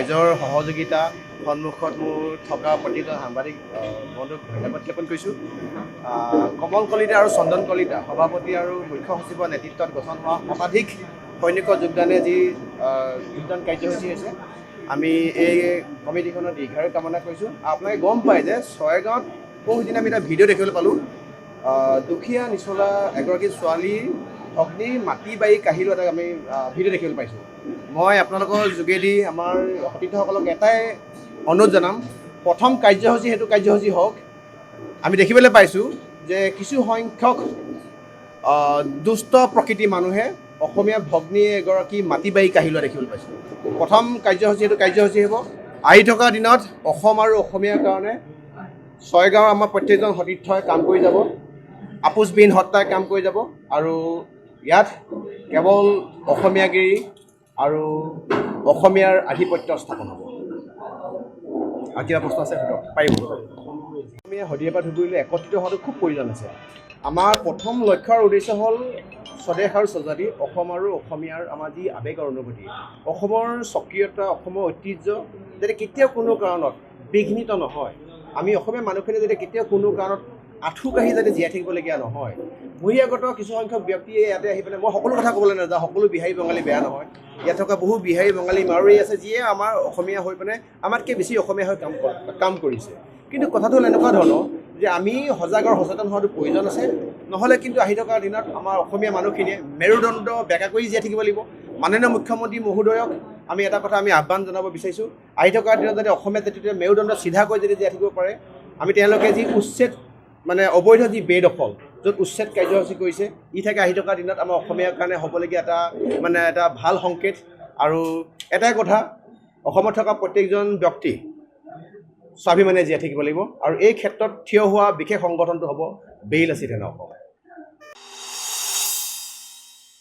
ৰাইজৰ সহযোগিতা সন্মুখত মোৰ থকা প্ৰতিজন সাংবাদিক বন্ধুক ধন্যবাদ জ্ঞাপন কৰিছোঁ। কমল কলিতা আৰু চন্দন কলিতা সভাপতি আৰু মুখ্য সচিবৰ নেতৃত্বত গঠন হোৱা শতাধিক সৈনিকৰ যোগদানে যি যোগদান কাৰ্যসূচী হৈছে, আমি এই কমিটিখনৰ দীৰ্ঘায়ু কামনা কৰিছোঁ। আপোনালোকে গম পায় যে ছয়গাঁৱত পৰহিদিনা আমি এটা ভিডিঅ' দেখিবলৈ পালোঁ। দুখীয়া নিচলা এগৰাকী ছোৱালীৰ ভগ্নীৰ মাটি বাৰী কাঢ়ি লোৱা এটা আমি ভিডিঅ' দেখিবলৈ পাইছোঁ। মই আপোনালোকৰ যোগেদি আমাৰ সতীৰ্থসকলক এটাই অনুৰোধ জনাম, প্ৰথম কাৰ্যসূচী সেইটো কাৰ্যসূচী হওক। আমি দেখিবলৈ পাইছোঁ যে কিছু সংখ্যক দুষ্ট প্ৰকৃতিৰ মানুহে অসমীয়া ভগ্নী এগৰাকী মাটি বাৰী কাঢ়ি লোৱা দেখিবলৈ পাইছোঁ। প্ৰথম কাৰ্যসূচী সেইটো কাৰ্যসূচী হ'ব। আহি থকা দিনত অসম আৰু অসমীয়াৰ কাৰণে ছয়গাঁৱৰ আমাৰ প্ৰত্যেকজন সতীৰ্থই কাম কৰি যাব, আপোচবিহীন হত্যাই কাম কৰি যাব আৰু ইয়াত কেৱল অসমীয়াগিৰি আৰু অসমীয়াৰ আধিপত্য স্থাপন হ'ব। আৰু কিবা প্ৰশ্ন আছে সুধক, পাৰিব। অসমীয়া শদিয়াৰ পৰা ধুবুৰীলৈ একত্ৰিত হোৱাটো খুব প্ৰয়োজন আছে। আমাৰ প্ৰথম লক্ষ্য আৰু উদ্দেশ্য হ'ল স্বদেশ আৰু স্বজাতি, অসম আৰু অসমীয়াৰ আমাৰ যি আৱেগ আৰু অনুভূতি, অসমৰ স্বকীয়তা, অসমৰ ঐতিহ্য যাতে কেতিয়াও কোনো কাৰণত বিঘ্নিত নহয়। আমি অসমীয়া মানুহখিনি যাতে কেতিয়াও কোনো কাৰণত আঁঠু কাঢ়ি যাতে জীয়াই থাকিবলগীয়া নহয়। বহিৰাগত কিছুসংখ্যক ব্যক্তিয়ে ইয়াতে আহি পেলাই, মই সকলো কথা ক'বলৈ নাযাওঁ, সকলো বিহাৰী বঙালী বেয়া নহয়। ইয়াত থকা বহু বিহাৰী বঙালী মাৰোৱাৰী আছে যিয়ে আমাৰ অসমীয়া হৈ পেলাই আমাতকৈ বেছি অসমীয়া হৈ কাম কৰিছে। কিন্তু কথাটো হ'ল এনেকুৱা ধৰণৰ যে আমি সজাগ আৰু সচেতন হোৱাটো প্ৰয়োজন আছে। নহ'লে কিন্তু আহি থকা দিনত আমাৰ অসমীয়া মানুহখিনিয়ে মেৰুদণ্ড বেকা কৰি জীয়াই থাকিব লাগিব। মাননীয় মুখ্যমন্ত্ৰী মহোদয়ক আমি এটা কথা আহ্বান জনাব বিচাৰিছোঁ, আহি থকা দিনত যাতে অসমীয়া জাতিটোৱে মেৰুদণ্ড চিধাকৈ যদি জীয়াই থাকিব পাৰে, আমি তেওঁলোকে যি উচ্ছেদ অবৈধ যি বেদখল য'ত উচ্ছেদ কাৰ্যসূচী কৰিছে, ই থাকে আহি থকা দিনত আমাৰ অসমীয়াৰ কাৰণে হ'বলগীয়া এটা ভাল সংকেত। আৰু এটাই কথা, অসমত থকা প্ৰত্যেকজন ব্যক্তি স্বাভিমানে জীয়াই থাকিব লাগিব আৰু এই ক্ষেত্ৰত থিয় হোৱা বিশেষ সংগঠনটো হ'ব বেইল আছিলেন অসম।